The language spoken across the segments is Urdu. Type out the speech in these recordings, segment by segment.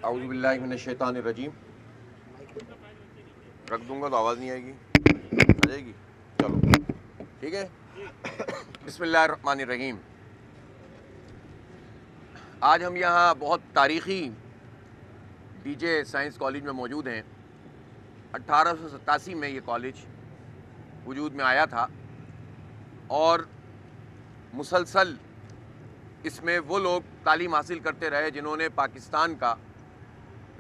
اعوذ باللہ من الشیطان الرجیم. رکھ دوں گا تو آواز نہیں آئے گی, آ جائے گی؟ چلو ٹھیک ہے. بسم اللہ الرحمن الرحیم. آج ہم یہاں بہت تاریخی ڈی جے سائنس کالج میں موجود ہیں. 1887 میں یہ کالج وجود میں آیا تھا اور مسلسل اس میں وہ لوگ تعلیم حاصل کرتے رہے جنہوں نے پاکستان کا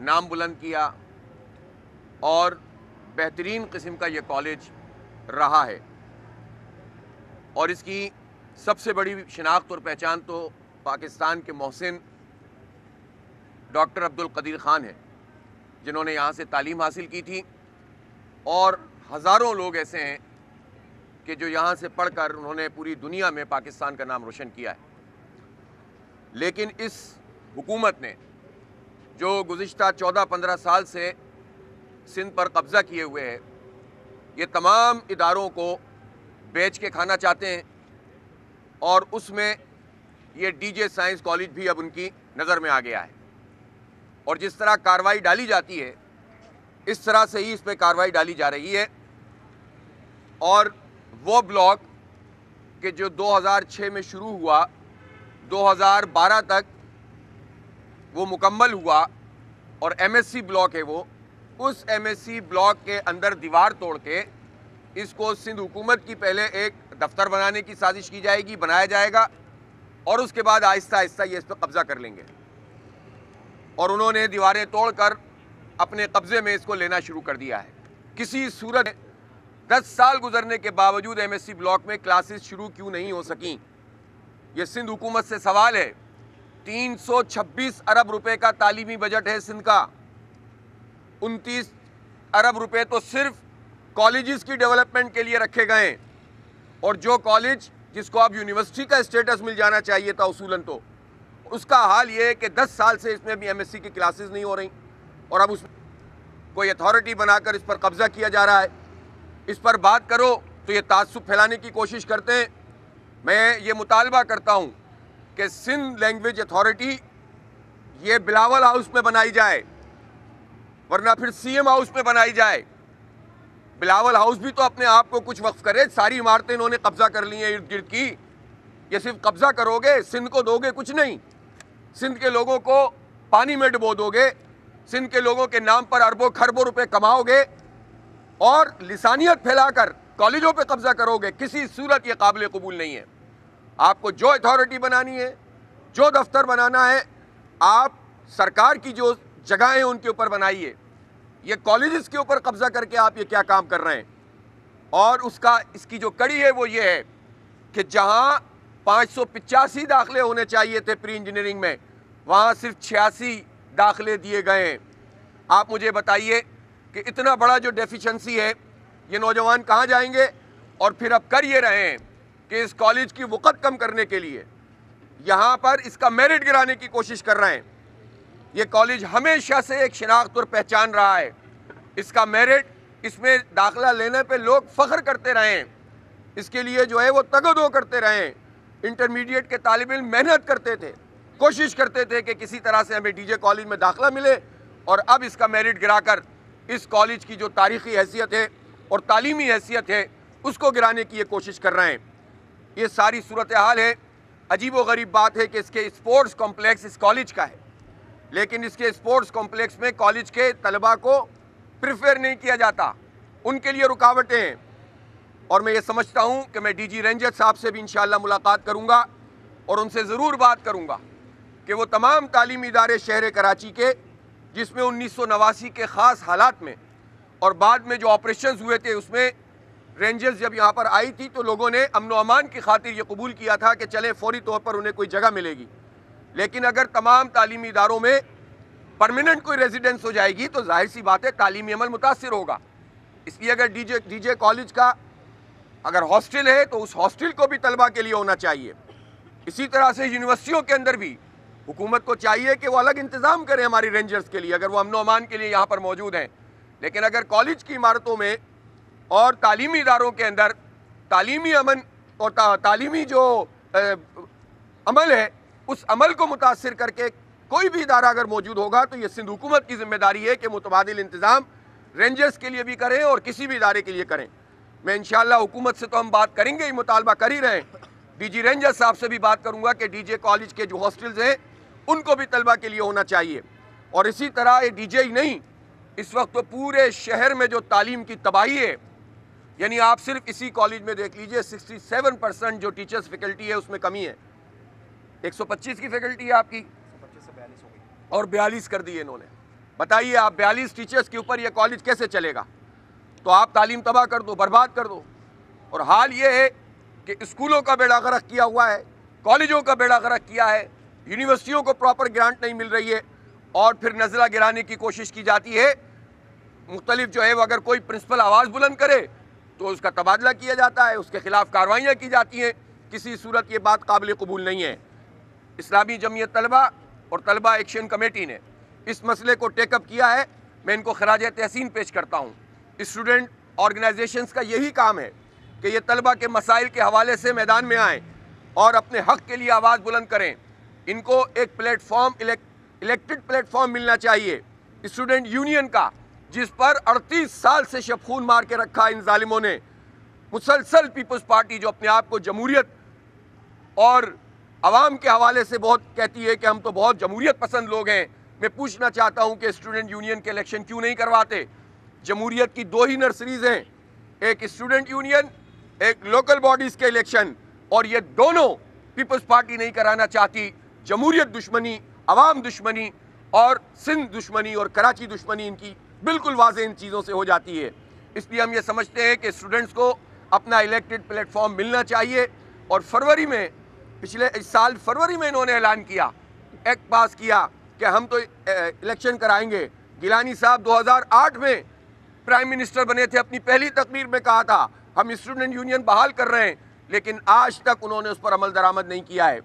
نام بلند کیا, اور بہترین قسم کا یہ کالج رہا ہے. اور اس کی سب سے بڑی شناخت اور پہچان تو پاکستان کے محسن ڈاکٹر عبدالقدیر خان ہے, جنہوں نے یہاں سے تعلیم حاصل کی تھی. اور ہزاروں لوگ ایسے ہیں کہ جو یہاں سے پڑھ کر انہوں نے پوری دنیا میں پاکستان کا نام روشن کیا ہے. لیکن اس حکومت نے جو گزشتہ 14-15 سال سے سندھ پر قبضہ کیے ہوئے ہے, یہ تمام اداروں کو بیچ کے کھانا چاہتے ہیں, اور اس میں یہ ڈی جے سائنس کالج بھی اب ان کی نظر میں آ گیا ہے. اور جس طرح کارروائی ڈالی جاتی ہے اس طرح سے ہی اس پہ کارروائی ڈالی جا رہی ہے. اور وہ بلاک کہ جو 2006 میں شروع ہوا 2012 تک وہ مکمل ہوا, اور ایم ایس سی بلاک ہے وہ, اس ایم ایس سی بلاک کے اندر دیوار توڑ کے اس کو سندھ حکومت کی پہلے ایک دفتر بنانے کی سازش کی جائے گی, بنایا جائے گا, اور اس کے بعد آہستہ آہستہ یہ اس پہ قبضہ کر لیں گے. اور انہوں نے دیواریں توڑ کر اپنے قبضے میں اس کو لینا شروع کر دیا ہے. کسی صورت 10 سال گزرنے کے باوجود ایم ایس سی بلاک میں کلاسز شروع کیوں نہیں ہو سکیں؟ یہ سندھ حکومت سے سوال ہے. 326 ارب روپے کا تعلیمی بجٹ ہے سندھ کا. 29 ارب روپے تو صرف کالجز کی ڈیولپمنٹ کے لیے رکھے گئے ہیں, اور جو کالج جس کو اب یونیورسٹی کا اسٹیٹس مل جانا چاہیے تھا اصولاً, تو اس کا حال یہ ہے کہ 10 سال سے اس میں بھی ایم ایس سی کی کلاسز نہیں ہو رہی, اور اب اس میں کوئی اتھارٹی بنا کر اس پر قبضہ کیا جا رہا ہے. اس پر بات کرو تو یہ تعصب پھیلانے کی کوشش کرتے ہیں. میں یہ مطالبہ کرتا ہوں کہ سندھ لینگویج اتھارٹی یہ بلاول ہاؤس میں بنائی جائے, ورنہ پھر سی ایم ہاؤس میں بنائی جائے. بلاول ہاؤس بھی تو اپنے آپ کو کچھ وقف کرے. ساری عمارتیں انہوں نے قبضہ کر لی ہیں ارد گرد کی. یہ صرف قبضہ کرو گے, سندھ کو دو گے کچھ نہیں. سندھ کے لوگوں کو پانی میں ڈبو دو گے, سندھ کے لوگوں کے نام پر اربوں کھربوں روپے کماؤ گے, اور لسانیت پھیلا کر کالجوں پہ قبضہ کرو گے. کسی صورت یہ قابل قبول نہیں ہے. آپ کو جو اتھارٹی بنانی ہے, جو دفتر بنانا ہے, آپ سرکار کی جو جگہیں ہیں ان کے اوپر بنائیے. یہ کالجز کے اوپر قبضہ کر کے آپ یہ کیا کام کر رہے ہیں؟ اور اس کی جو کڑی ہے وہ یہ ہے کہ جہاں 585 داخلے ہونے چاہیے تھے پری انجینئرنگ میں, وہاں صرف 86 داخلے دیے گئے ہیں. آپ مجھے بتائیے کہ اتنا بڑا جو ڈیفیشنسی ہے یہ نوجوان کہاں جائیں گے؟ اور پھر اب کر یہ رہے ہیں کہ اس کالج کی وقت کم کرنے کے لیے یہاں پر اس کا میرٹ گرانے کی کوشش کر رہے ہیں. یہ کالج ہمیشہ سے ایک شناخت اور پہچان رہا ہے. اس کا میرٹ, اس میں داخلہ لینے پہ لوگ فخر کرتے رہے ہیں, اس کے لیے جو ہے وہ تگ و دو کرتے رہے ہیں. انٹرمیڈیٹ کے طالب علم محنت کرتے تھے, کوشش کرتے تھے کہ کسی طرح سے ہمیں ڈی جے کالج میں داخلہ ملے, اور اب اس کا میرٹ گرا کر اس کالج کی جو تاریخی حیثیت ہے اور تعلیمی حیثیت ہے اس کو گرانے کی یہ کوشش کر رہے ہیں. یہ ساری صورتحال ہے. عجیب و غریب بات ہے کہ اس کے اسپورٹس کمپلیکس اس کالج کا ہے, لیکن اس کے اسپورٹس کمپلیکس میں کالج کے طلباء کو پریفر نہیں کیا جاتا. ان کے لیے رکاوٹیں ہیں. اور میں یہ سمجھتا ہوں کہ میں ڈی جی رینجر صاحب سے بھی انشاءاللہ ملاقات کروں گا, اور ان سے ضرور بات کروں گا کہ وہ تمام تعلیمی ادارے شہر کراچی کے, جس میں 1989 کے خاص حالات میں اور بعد میں جو آپریشنز ہوئے تھے اس میں رینجرز جب یہاں پر آئی تھی تو لوگوں نے امن و امان کی خاطر یہ قبول کیا تھا کہ چلیں فوری طور پر انہیں کوئی جگہ ملے گی. لیکن اگر تمام تعلیمی اداروں میں پرماننٹ کوئی ریزیڈنس ہو جائے گی تو ظاہر سی بات ہے تعلیمی عمل متاثر ہوگا. اس لیے اگر ڈی جے کالج کا اگر ہاسٹل ہے تو اس ہاسٹل کو بھی طلبہ کے لیے ہونا چاہیے. اسی طرح سے یونیورسٹیوں کے اندر بھی حکومت کو چاہیے کہ وہ الگ انتظام کریں ہماری رینجرز کے لیے, اگر وہ امن و امان کے لیے یہاں پر موجود ہیں. لیکن اگر کالج کی عمارتوں میں اور تعلیمی اداروں کے اندر تعلیمی امن اور تعلیمی جو عمل ہے اس عمل کو متاثر کر کے کوئی بھی ادارہ اگر موجود ہوگا تو یہ سندھ حکومت کی ذمہ داری ہے کہ متبادل انتظام رینجرز کے لیے بھی کریں اور کسی بھی ادارے کے لیے کریں. میں انشاءاللہ حکومت سے تو ہم بات کریں گے ہی, مطالبہ کر ہی رہے ہیں. ڈی جی رینجر صاحب سے بھی بات کروں گا کہ ڈی جے کالج کے جو ہاسٹلز ہیں ان کو بھی طلبہ کے لیے ہونا چاہیے. اور اسی طرح یہ ڈی جے ہی نہیں, اس وقت تو پورے شہر میں جو تعلیم کی تباہی ہے, یعنی آپ صرف اسی کالج میں دیکھ لیجئے 67% جو ٹیچرز فیکلٹی ہے اس میں کمی ہے. 125 کی فیکلٹی ہے آپ کی, اور 42 کر دی انہوں نے. بتائیے آپ 42 ٹیچرز کے اوپر یہ کالج کیسے چلے گا؟ تو آپ تعلیم تباہ کر دو, برباد کر دو. اور حال یہ ہے کہ اسکولوں کا بیڑا غرق کیا ہوا ہے, کالجوں کا بیڑا غرق کیا ہے, یونیورسٹیوں کو پراپر گرانٹ نہیں مل رہی ہے, اور پھر نزلہ گرانے کی کوشش کی جاتی ہے. مختلف جو ہے وہ اگر کوئی پرنسپل آواز بلند کرے تو اس کا تبادلہ کیا جاتا ہے, اس کے خلاف کارروائیاں کی جاتی ہیں. کسی صورت یہ بات قابل قبول نہیں ہے. اسلامی جمعیت طلبہ اور طلبہ ایکشن کمیٹی نے اس مسئلے کو ٹیک اپ کیا ہے. میں ان کو خراج تحسین پیش کرتا ہوں. اسٹوڈنٹ آرگنائزیشنز کا یہی کام ہے کہ یہ طلبہ کے مسائل کے حوالے سے میدان میں آئیں اور اپنے حق کے لیے آواز بلند کریں. ان کو ایک plate form, elected plate form ملنا چاہیے اسٹوڈنٹ یونین کا, جس پر 38 سال سے شب خون مار کے رکھا ان ظالموں نے. مسلسل پیپلز پارٹی جو اپنے آپ کو جمہوریت اور عوام کے حوالے سے بہت کہتی ہے کہ ہم تو بہت جمہوریت پسند لوگ ہیں, میں پوچھنا چاہتا ہوں کہ اسٹوڈنٹ یونین کے الیکشن کیوں نہیں کرواتے؟ جمہوریت کی 2 ہی نرسریز ہیں, ایک اسٹوڈنٹ یونین, ایک لوکل باڈیز کے الیکشن, اور یہ دونوں پیپلز پارٹی نہیں کرانا چاہتی. جمہوریت دشمنی, عوام دشمنی اور سندھ دشمنی اور کراچی دشمنی ان کی بالکل واضح ان چیزوں سے ہو جاتی ہے. اس لیے ہم یہ سمجھتے ہیں کہ اسٹوڈنٹس کو اپنا الیکٹڈ پلیٹ فارم ملنا چاہیے. اور فروری میں, پچھلے سال فروری میں انہوں نے اعلان کیا, ایکٹ پاس کیا کہ ہم تو الیکشن کرائیں گے. گیلانی صاحب 2008 میں پرائم منسٹر بنے تھے, اپنی پہلی تقریر میں کہا تھا ہم اسٹوڈنٹ یونین بحال کر رہے ہیں, لیکن آج تک انہوں نے اس پر عمل درآمد نہیں کیا ہے.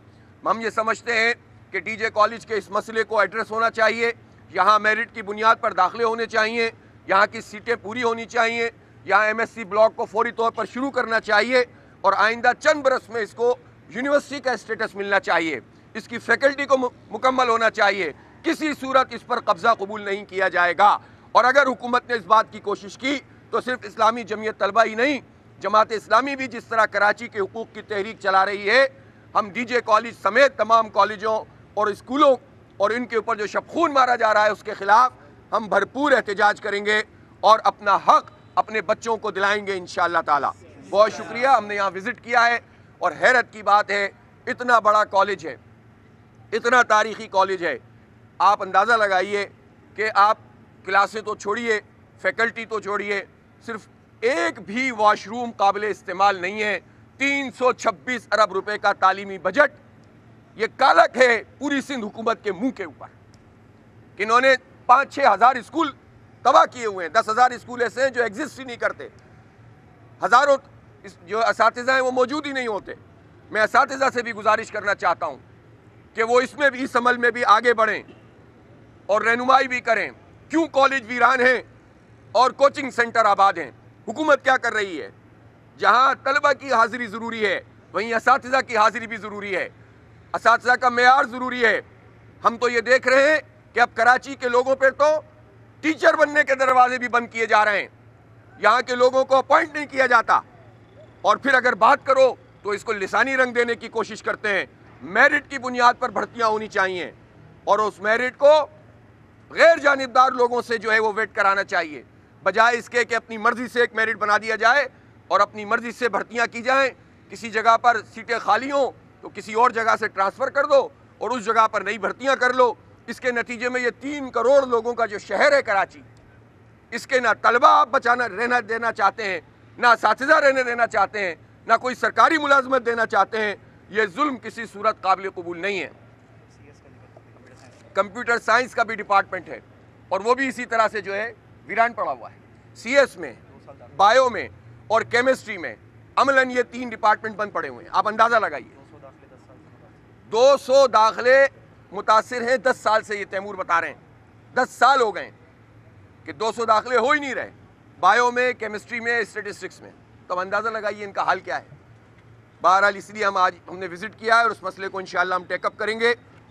ہم یہ سمجھتے ہیں کہ ڈی جے کالج کے اس مسئلے کو ایڈریس ہونا چاہیے. یہاں میرٹ کی بنیاد پر داخلے ہونے چاہیے, یہاں کی سیٹیں پوری ہونی چاہیے, یہاں ایم ایس سی بلاک کو فوری طور پر شروع کرنا چاہیے, اور آئندہ چند برس میں اس کو یونیورسٹی کا اسٹیٹس ملنا چاہیے. اس کی فیکلٹی کو مکمل ہونا چاہیے. کسی صورت اس پر قبضہ قبول نہیں کیا جائے گا. اور اگر حکومت نے اس بات کی کوشش کی تو صرف اسلامی جمعیت طلبہ ہی نہیں, جماعت اسلامی بھی جس طرح کراچی کے حقوق کی تحریک چلا رہی ہے, ہم ڈی جے کالج سمیت تمام کالجوں اور اسکولوں اور ان کے اوپر جو شب خون مارا جا رہا ہے اس کے خلاف ہم بھرپور احتجاج کریں گے اور اپنا حق اپنے بچوں کو دلائیں گے انشاءاللہ تعالی. بہت شکریہ. ہم نے یہاں وزٹ کیا ہے اور حیرت کی بات ہے, اتنا بڑا کالج ہے, اتنا تاریخی کالج ہے. آپ اندازہ لگائیے کہ آپ کلاسیں تو چھوڑیے, فیکلٹی تو چھوڑیے, صرف ایک بھی واش روم قابل استعمال نہیں ہے. 326 ارب روپے کا تعلیمی بجٹ, یہ کالک ہے پوری سندھ حکومت کے منہ کے اوپر کہ انہوں نے 5-6 ہزار اسکول تباہ کیے ہوئے ہیں. 10,000 اسکول ایسے ہیں جو ایگزسٹ ہی نہیں کرتے. ہزاروں جو اساتذہ ہیں وہ موجود ہی نہیں ہوتے. میں اساتذہ سے بھی گزارش کرنا چاہتا ہوں کہ وہ اس میں بھی, اس عمل میں بھی آگے بڑھیں اور رہنمائی بھی کریں. کیوں کالج ویران ہیں اور کوچنگ سینٹر آباد ہیں؟ حکومت کیا کر رہی ہے؟ جہاں طلبہ کی حاضری ضروری ہے وہیں اساتذہ کی حاضری بھی ضروری ہے, اساتذہ کا معیار ضروری ہے. ہم تو یہ دیکھ رہے ہیں کہ اب کراچی کے لوگوں پہ تو ٹیچر بننے کے دروازے بھی بند کیے جا رہے ہیں. یہاں کے لوگوں کو اپوائنٹ نہیں کیا جاتا, اور پھر اگر بات کرو تو اس کو لسانی رنگ دینے کی کوشش کرتے ہیں. میرٹ کی بنیاد پر بھرتیاں ہونی چاہیے, اور اس میرٹ کو غیر جانبدار لوگوں سے جو ہے وہ ویٹ کرانا چاہیے, بجائے اس کے کہ اپنی مرضی سے ایک میرٹ بنا دیا جائے اور اپنی مرضی سے بھرتیاں کی جائیں. کسی جگہ پر سیٹیں خالی ہوں تو کسی اور جگہ سے ٹرانسفر کر دو اور اس جگہ پر نئی بھرتیاں کر لو. اس کے نتیجے میں یہ 3 کروڑ لوگوں کا جو شہر ہے کراچی, اس کے نہ طلبہ آپ بچانا رہنا دینا چاہتے ہیں, نہ اساتذہ رہنے دینا چاہتے ہیں, نہ کوئی سرکاری ملازمت دینا چاہتے ہیں. یہ ظلم کسی صورت قابل قبول نہیں ہے. کمپیوٹر سائنس کا بھی ڈپارٹمنٹ ہے اور وہ بھی اسی طرح سے جو ہے ویران پڑا ہوا ہے. سی ایس میں, بایو میں اور کیمسٹری میں عملاً یہ 3 ڈپارٹمنٹ بند پڑے ہوئے ہیں. آپ اندازہ لگائیے, 200 داخلے متاثر ہیں 10 سال سے. یہ تیمور بتا رہے ہیں 10 سال ہو گئے کہ 200 داخلے ہو ہی نہیں رہے, بایو میں, کیمسٹری میں, اسٹیٹسٹکس میں. تو اندازہ لگائیے ان کا حال کیا ہے. بہرحال اس لیے ہم نے وزٹ کیا ہے اور اس مسئلے کو انشاءاللہ ہم ٹیک اپ کریں گے.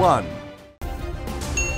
1।